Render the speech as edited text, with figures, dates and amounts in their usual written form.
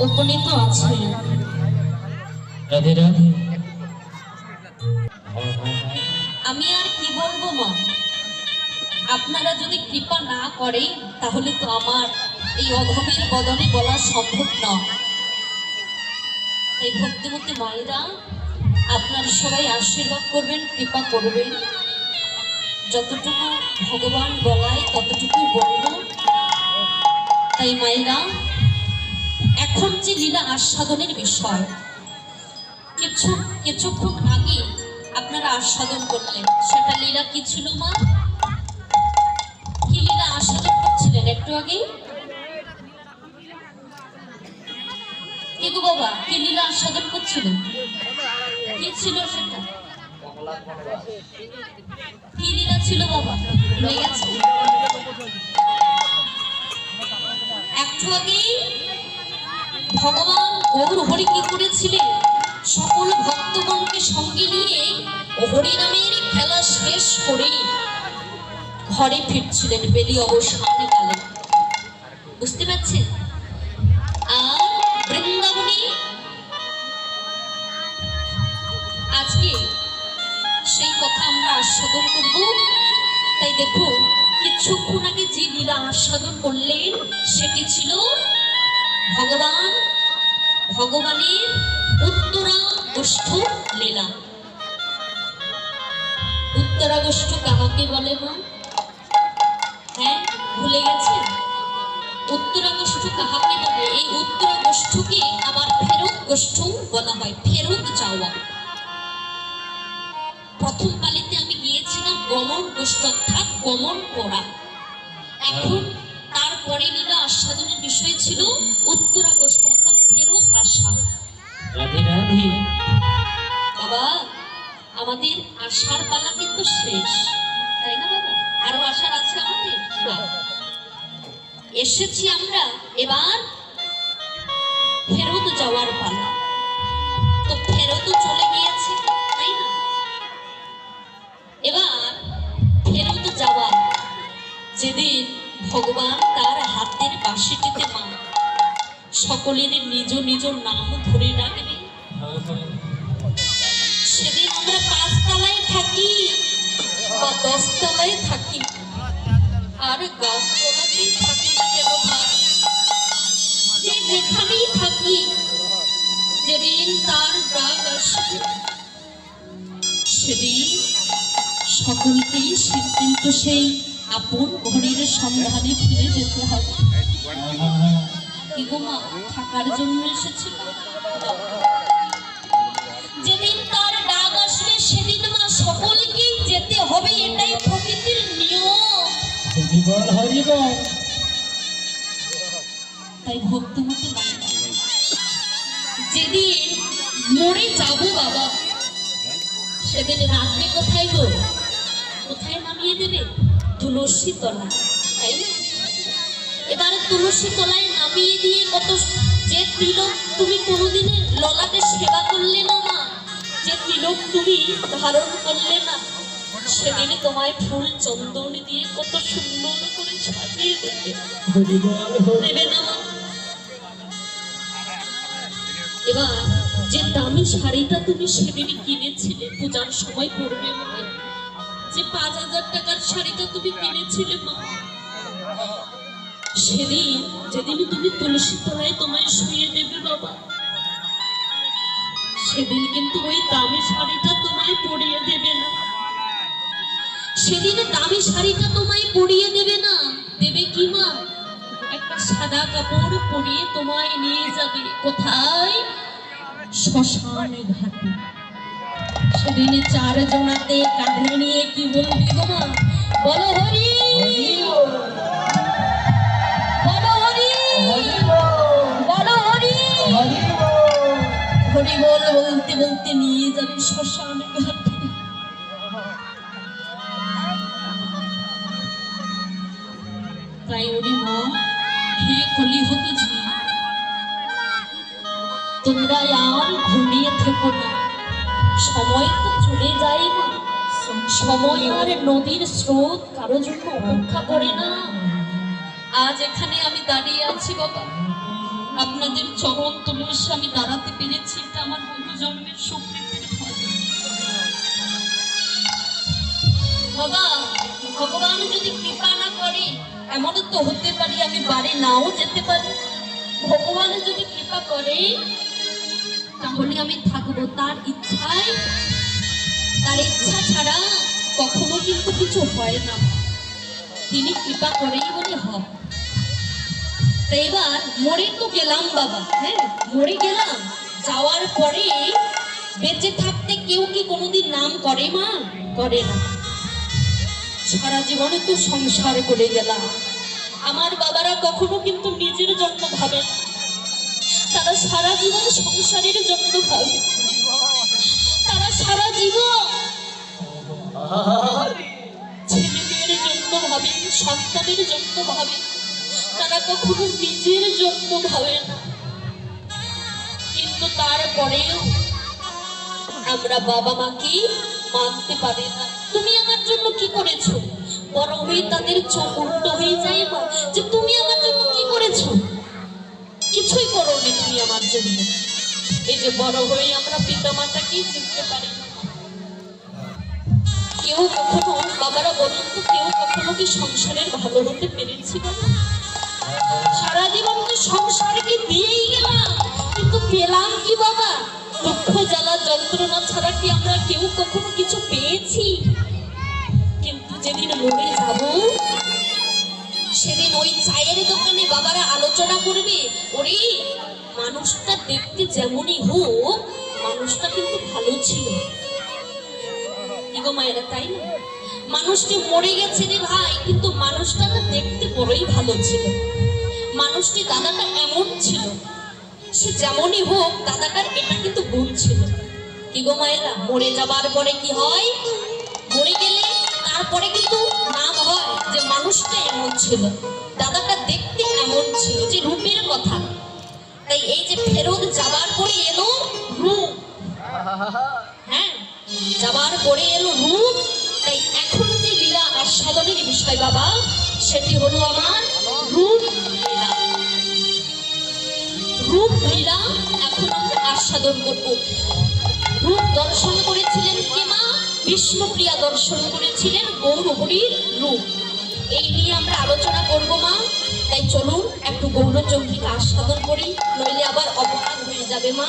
উপনীত আছে। রাধে রাধে। আমি আর কি বলবো মা, আপনারা যদি কৃপা না করেন তাহলে তো আমার এই অধমের বদনে বলা সম্ভব নয়। এই ভক্তিমতী মায়েরা আপনারা সবাই আশীর্বাদ করবেন, কৃপা করবেন। যতটুকু ভগবান বলায় ততটুকু বলব। তাই মায়েরা, এখন যে লীলা আস্বাদনের বিষয়, কিছুক্ষণ আগে আপনারা আস্বাদন করলেন, সেটা লীলা কি ছিল মা? কি লীলা আস্বাদন করছিলেন একটু আগে? কি গো বাবা, কি লীলা আস্বাদন করছিলেন? কি ছিল সেটা? কি লীলা ছিল বাবা? ভুলে গেছে? একটু আগে ভগবান গৌর হরি কি করেছিলেন? সকল ভক্তগণকে সঙ্গে নিয়ে হরি নামের খেলা শেষ করে ঘরে ফিরছিলেন বেলি অবসানে কালে। বুঝতে পারছেন? আর বৃন্দাবনে আজকে সেই কথা আমরা আস্বাদন করব। তাই দেখুন, কিছুক্ষণ আগে যে লীলা আস্বাদন করলেন সেটি ছিল ভগবানের উত্তরাগোষ্ঠ লীলা। উত্তরাগোষ্ঠ কাহাকে বলে মা? হ্যাঁ, ভুলে গেছেন? উত্তরাগোষ্ঠ কাহাকে বলে? এই উত্তরাগোষ্ঠকে আবার ফেরত গোষ্ঠ বলা হয়, ফেরত যাওয়া। প্রথম কালিতে আমি গিয়েছিলাম গমন গোষ্ঠ, অর্থাৎ গমন করা। এখন তারপরে লীলা আস্বাদনের বিষয় ছিল উত্তরাগোষ্ঠ, অর্থাৎ ফেরত আসা। রাধে রাধে। বাবা, আমাদের আশার পালা কিন্তু শেষ, তাই না বাবা? আরো আশার আছে আমাদের। এসেছি আমরা, এবার ফেরত যাওয়ার পালা। তো ফেরত চলে গিয়েছে, তাই না? এবার ফেরত যাওয়া, যেদিন ভগবান তার হাতের বাঁশিটিতে মা সকলের নিজ নিজ নাম ধরে ডাকবে, সেদিন আমরা ৫ তলায় থাকি বা ১০ তলায় থাকি, আর গাছতলাতেই থাকি না কেন ভাই, যে যেখানেই থাকি, যেদিন তার ডাক আসবে সেদিন সকলকেই কিন্তু সেই আপন ঘরের সন্ধানে ফিরে যেতে হবে। কি গো মা, থাকার জন্য এসেছিল? যেদিন তার ডাক আসবে সেদিন মা সকলকেই যেতে হবে, এটাই প্রকৃতির নিয়ম। তাই ভক্তিমতী মায়েরা, যেদিন মরে যাবো বাবা, সেদিন রাখবে কোথায় গো? কোথায় নামিয়ে দেবে? তুলসী তলা, তাই না? এবারে তুলসী তলায় নামিয়ে দিয়ে কত যে তিলক তুমি কোনোদিনে ললাটে সেবা করলে না মা, যে তিলক তুমি ধারণ করলে না, সেদিনে তোমায় ফুল চন্দন দিয়ে কত সুন্দর করে সাজিয়ে দেবে না মা? এবার যে দামি শাড়িটা তুমি সেদিন কিনেছিলে পূজার সময় পরবে বলে, যে ৫,০০০ টাকার শাড়িটা তুমি কিনেছিলে মা, সেদিন যেদিন তুমি তুলসী তলায় তোমায় শুয়ে দেবে বাবা, সেদিন কিন্তু ওই দামি শাড়িটা তোমায় পরিয়ে দেবে না। সেদিন দামি শাড়িটা তোমায় পরিয়ে দেবে না, দেবে কি মা? একটা সাদা কাপড় পরিয়ে তোমায় নিয়ে যাবে কোথায়? শ্মশান ঘাটে। সেদিন ৪ জনাতে কাঁধে নিয়ে কি বলবি গো মা? বলো হরি, বলো হরি, বলো হরি, হরি বল বলতে বলতে নিয়ে যাবে শ্মশান ঘাটে। তাই ওরে মা, হে কলি হতে ঝি, তোমরা আর ঘুমিয়ে থেকো না, সময় তো চলে যায় না। সময় আর নদীর স্রোত কারো জন্য অপেক্ষা করে না। আজ এখানে আমি দাঁড়িয়ে আছি বাবা, আপনাদের চরণ তুলসী আমি দাঁড়াতে পেরেছি, এটা আমার বহু জন্মের সুকৃতির ফল। বাবা, ভগবান যদি কৃপা না করে, এমনও তো হতে পারি আমি বাড়ি নাও যেতে পারি। ভগবান যদি কৃপা করে তাহলে আমি থাকবো তার ইচ্ছায়। তার ইচ্ছা ছাড়া কখনো কিন্তু কিছু হয় না, তিনি কৃপা করেই বলে হয়। তো এবার মরে তো গেলাম বাবা, হ্যাঁ মরে গেলাম, যাওয়ার পরে বেঁচে থাকতে কেউ কি কোনোদিন নাম করে মা? করে না। সারা জীবনে তো সংসার করে গেলাম। আমার বাবারা কখনো কিন্তু নিজের জন্য ভাবে না, তারা সারা জীবন সংসারের জন্য ভাবে। তারা সারা জীবন ছেলে মেয়ের জন্য ভাবে, সন্তানের জন্য ভাবে, তারা কখনো নিজের জন্য ভাবে না। কিন্তু তারপরেও আমরা বাবা মাকে মানতে পারি না। তুমি আমার জন্য কি করেছো? বড় হয়ে তাদের চোখ উল্টো হয়ে যায় মা, যে তুমি আমার জন্য কি করেছো? কিছুই করোনি তুমি আমার জন্য। এই যে বড় হয়ে আমরা পিতা মাতাকে চিনতে পারি না। কেউ কখনো, বাবারা বলুন তো, কেউ কখনো কি সংসারের ভালো হতে পেরেছি বাবা? সারা জীবন তো সংসারকে দিয়েই গেলাম, কিন্তু পেলাম কি বাবা? দুঃখ জ্বালা যন্ত্রণা ছাড়া কি আমরা কেউ কখনো কিছু পেয়েছি? কিন্তু যেদিন মরে যাব, সেদিন ওই চায়ের দোকানে বাবারা আলোচনা করবে, ওরে মানুষটা দেখতে যেমনই হোক, মানুষটা কিন্তু ভালো ছিল। গো মায়েরা, তাই না? মানুষটি মরে গেছে রে ভাই, কিন্তু মানুষটা না দেখতে বড়ই ভালো ছিল। মানুষটি দাদাটা এমন ছিল, সে যেমনই হোক দাদাটার এটা কিন্তু গুণ ছিল। কি গো মায়েরা, মরে যাবার পরে কি হয়? মরে গেলে তারপরে কিন্তু নাম হয় যে মানুষটা এমন ছিল, দাদাটা দেখতে এমন ছিল, যে রূপের কথা। তাই এই যে ফেরত যাবার পরে এলো রূপ, হ্যাঁ যাবার পরে এলো রূপ। তাই এখন যে লীলা আস্বাদনের বিষয় বাবা, সেটি হলো আমার রূপ লীলা। রূপ লীলা এখন আমরা আস্বাদন করব। রূপ দর্শন করেছিলেন কে মা? বিষ্ণুপ্রিয়া দর্শন করেছিলেন গৌরহরির রূপ। এই নিয়ে আমরা আলোচনা করব মা। তাই চলুন একটু গৌরচন্দ্রিকা আস্বাদন করি, নইলে আবার অপরাধ হয়ে যাবে মা।